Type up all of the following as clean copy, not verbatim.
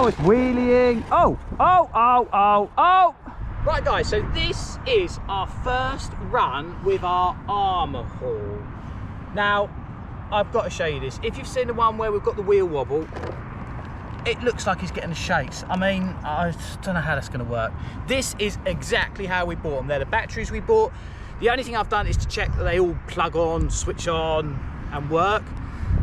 Oh, it's wheeling. Oh. Right guys, so this is our first run with our Arrma haul. Now, I've got to show you this. If you've seen the one where we've got the wheel wobble, it looks like he's getting the shakes. I mean, I don't know how that's going to work. This is exactly how we bought them. They're the batteries we bought. The only thing I've done is to check that they all plug on, switch on and work.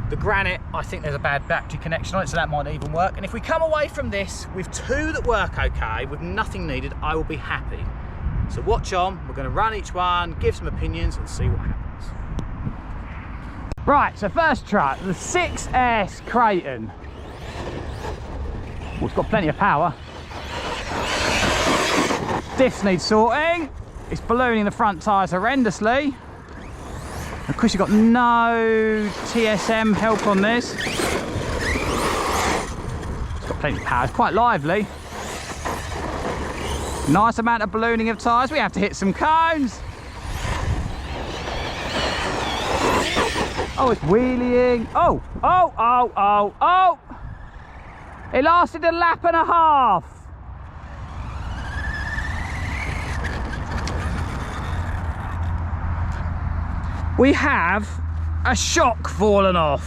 The Granite, I think there's a bad battery connection on it, so that might not even work. And if we come away from this with two that work okay, with nothing needed, I will be happy. So watch on, we're going to run each one, give some opinions and see what happens. Right, so first truck, the 6S Kraton. Well, it's got plenty of power. Diffs need sorting. It's ballooning the front tyres horrendously. Of course, you've got no TSM help on this. It's got plenty of power, it's quite lively. Nice amount of ballooning of tyres. We have to hit some cones. Oh, it's wheeling. Oh. It lasted a lap and a half. We have a shock fallen off.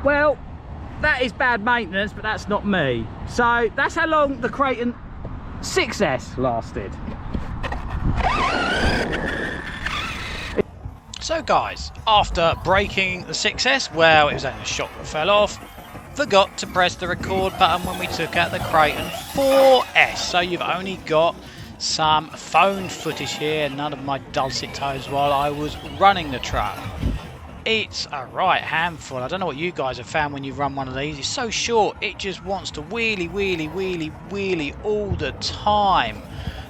Well, that is bad maintenance, but that's not me. So that's how long the Kraton 6S lasted. So guys, after breaking the 6S, well, it was only a shock that fell off. Forgot to press the record button when we took out the Kraton 4S. So you've only got some phone footage here, none of my dulcet tones while I was running the truck. It's a right handful. I don't know what you guys have found when you run one of these. It's so short, it just wants to wheelie all the time.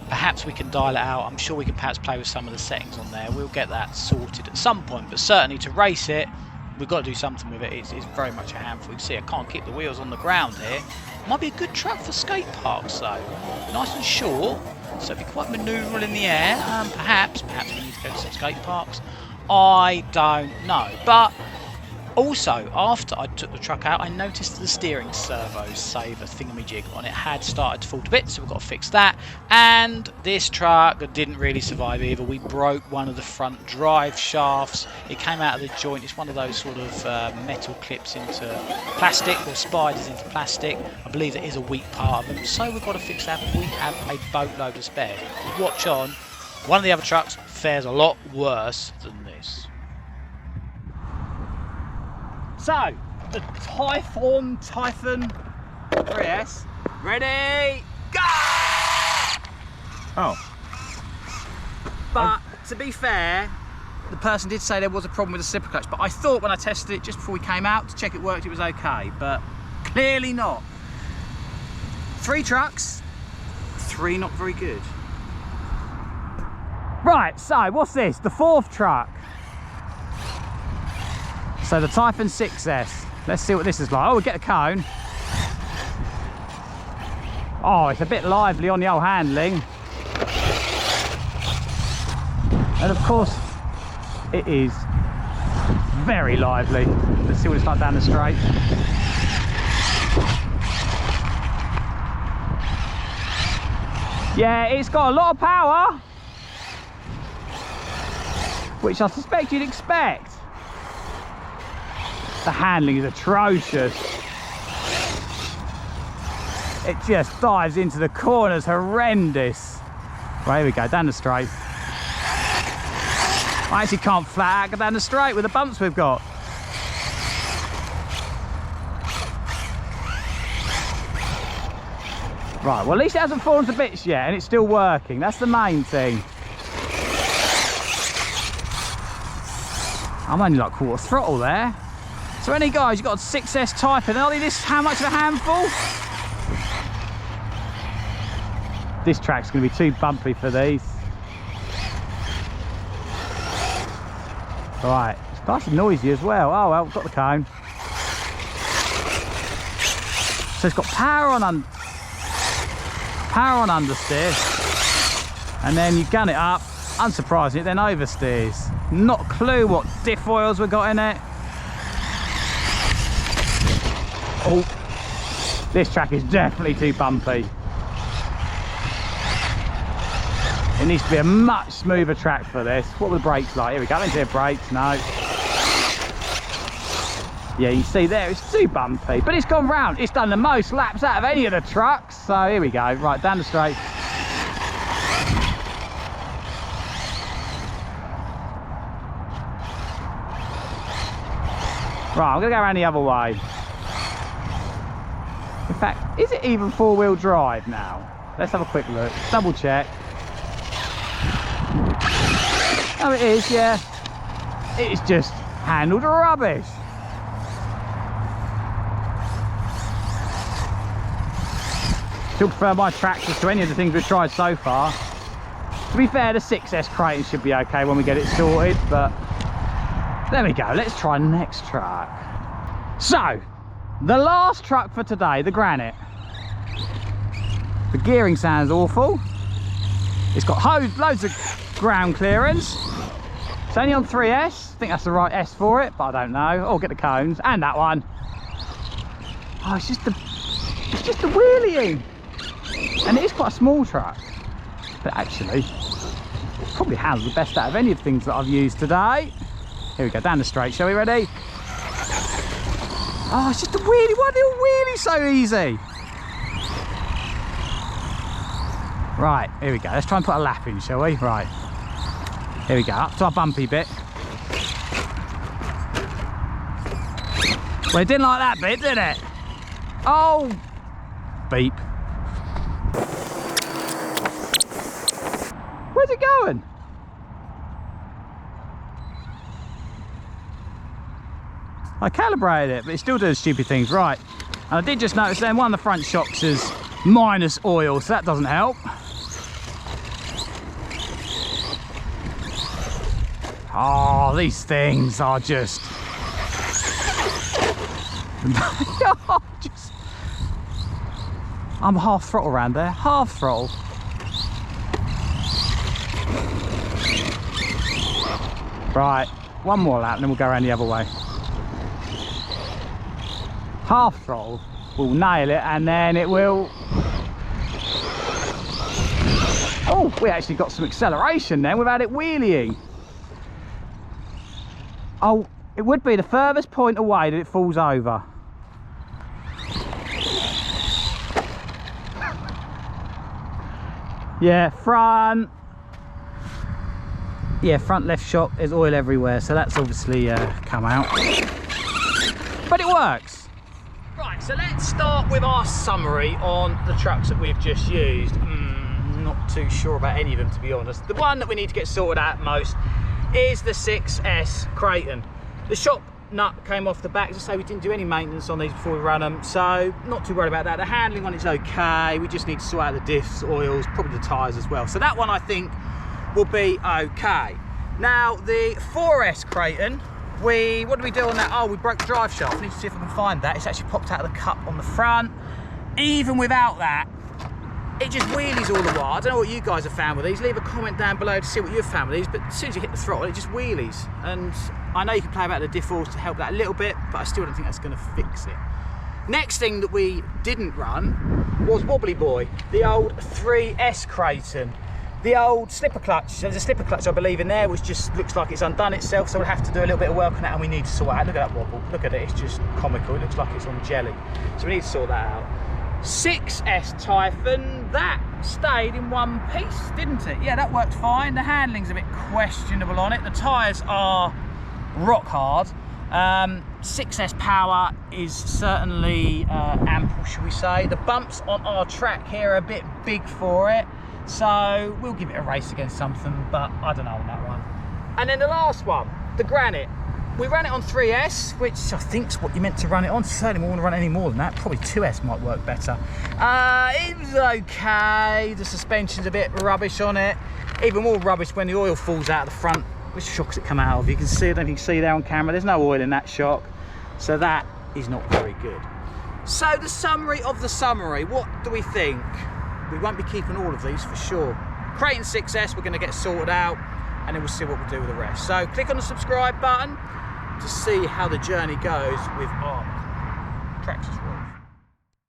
Perhaps we can dial it out. I'm sure we can perhaps play with some of the settings on there. We'll get that sorted at some point, but certainly to race it, we've got to do something with it. It's very much a handful. You can see I can't keep the wheels on the ground here. Might be a good truck for skate parks though. Nice and short, so it'd be quite manoeuvrable in the air. Perhaps we need to go to some skate parks. I don't know. But also, after I took the truck out, I noticed the steering servo saver thingamajig on it had started to fall to bits, so we've got to fix that. And this truck didn't really survive either. We broke one of the front drive shafts. It came out of the joint. It's one of those sort of metal clips into plastic, or spiders into plastic. I believe it is a weak part of them, so we've got to fix that. We have a boatload of spares. Watch on. One of the other trucks fares a lot worse than this. So, the Typhon 3S, ready, go! Oh. But to be fair, the person did say there was a problem with the slipper clutch, but I thought when I tested it just before we came out to check it worked, it was okay, but clearly not. 3 trucks, 3 not very good. Right, so what's this? The 4th truck. So the Typhon 6S. Let's see what this is like. Oh, we'll get a cone. Oh, it's a bit lively on the old handling. And of course, it is very lively. Let's see what it's like down the straight. Yeah, it's got a lot of power, which I suspect you'd expect. The handling is atrocious. It just dives into the corners, horrendous. Right, here we go, down the straight. I actually can't flat out go down the straight with the bumps we've got. Right, well at least it hasn't fallen to bits yet and it's still working. That's the main thing. I'm only like quarter throttle there. So any guys, you've got a 6S Typhon, are they this how much of a handful? This track's going to be too bumpy for these. Right, it's nice and noisy as well. Oh well, we've got the cone. So it's got power on understeer, and then you gun it up, unsurprisingly, it then oversteers. Not a clue what diff oils we've got in it. Oh, this track is definitely too bumpy. It needs to be a much smoother track for this. What were the brakes like? Here we go, into the brakes, no. Yeah, you see there, it's too bumpy, but it's gone round. It's done the most laps out of any of the trucks. So here we go, right, down the straight. Right, I'm gonna go around the other way. In fact, is it even four-wheel drive now? Let's have a quick look, double check. Oh, it is, yeah. It is just handled rubbish. Still prefer my Traxxas to any of the things we've tried so far. To be fair, the 6S Kraton should be okay when we get it sorted, but there we go. Let's try the next truck. So, the last truck for today, the Granite. The gearing sounds awful. It's got loads of ground clearance. It's only on 3S. I think that's the right S for it, but I don't know. Oh, get the cones and that one. Oh, it's just the wheelie. And it is quite a small truck, but actually it probably has the best out of any of the things that I've used today. Here we go, down the straight, shall we? Ready? Oh, it's just a wheelie. Why are they all wheelies so easy? Right, here we go. Let's try and put a lap in, shall we? Right. Here we go, up to our bumpy bit. Well, it didn't like that bit, did it? Oh, beep. Where's it going? I calibrated it, but it still does stupid things. Right, and I did just notice then one of the front shocks is minus oil, so that doesn't help. Oh, these things are just... I'm half throttle around there, half throttle. Right, one more lap and then we'll go around the other way. Half throttle will nail it and then it will... Oh, we actually got some acceleration then without it wheeling. Oh, it would be the furthest point away that it falls over. Yeah, front left shock, there's oil everywhere, so that's obviously come out. But it works. Right, so let's start with our summary on the trucks that we've just used. Not too sure about any of them, to be honest. The one that we need to get sorted out most is the 6S Kraton. The shop nut came off the back. As I say, we didn't do any maintenance on these before we ran them, so not too worried about that. The handling on it's okay. We just need to sort out the diffs, oils, probably the tyres as well. So that one I think will be okay. Now the 4S Kraton, what did we do on that? Oh, we broke the drive shaft. I need to see if I can find that. It's actually popped out of the cup on the front. Even without that, it just wheelies all the while. I don't know what you guys have found with these. Leave a comment down below to see what you've found with these, but as soon as you hit the throttle, it just wheelies. And I know you can play about the diff oils to help that a little bit, but I still don't think that's going to fix it. Next thing that we didn't run was Wobbly Boy, the old 3S Kraton. The old slipper clutch. There's a slipper clutch, I believe, in there, which just looks like it's undone itself, so we'll have to do a little bit of work on that, and we need to sort out. Look at that wobble. Look at it. It's just comical. It looks like it's on jelly. So we need to sort that out. 6S Typhon, that stayed in one piece, didn't it? Yeah, that worked fine. The handling's a bit questionable on it. The tyres are rock hard. 6S power is certainly ample, shall we say. The bumps on our track here are a bit big for it, so we'll give it a race against something, but I don't know on that one. And then the last one, the Granite. We ran it on 3S, which I think is what you're meant to run it on. Certainly we won't run it any more than that. Probably 2S might work better. It was okay. The suspension's a bit rubbish on it. Even more rubbish when the oil falls out of the front. Which shocks it come out of? You can see it, I don't think you can see there on camera. There's no oil in that shock. So that is not very good. So the summary of the summary, what do we think? We won't be keeping all of these for sure. Kraton 6S, we're going to get sorted out, and then we'll see what we'll do with the rest. So click on the subscribe button to see how the journey goes with Arrma. Traxxas rules.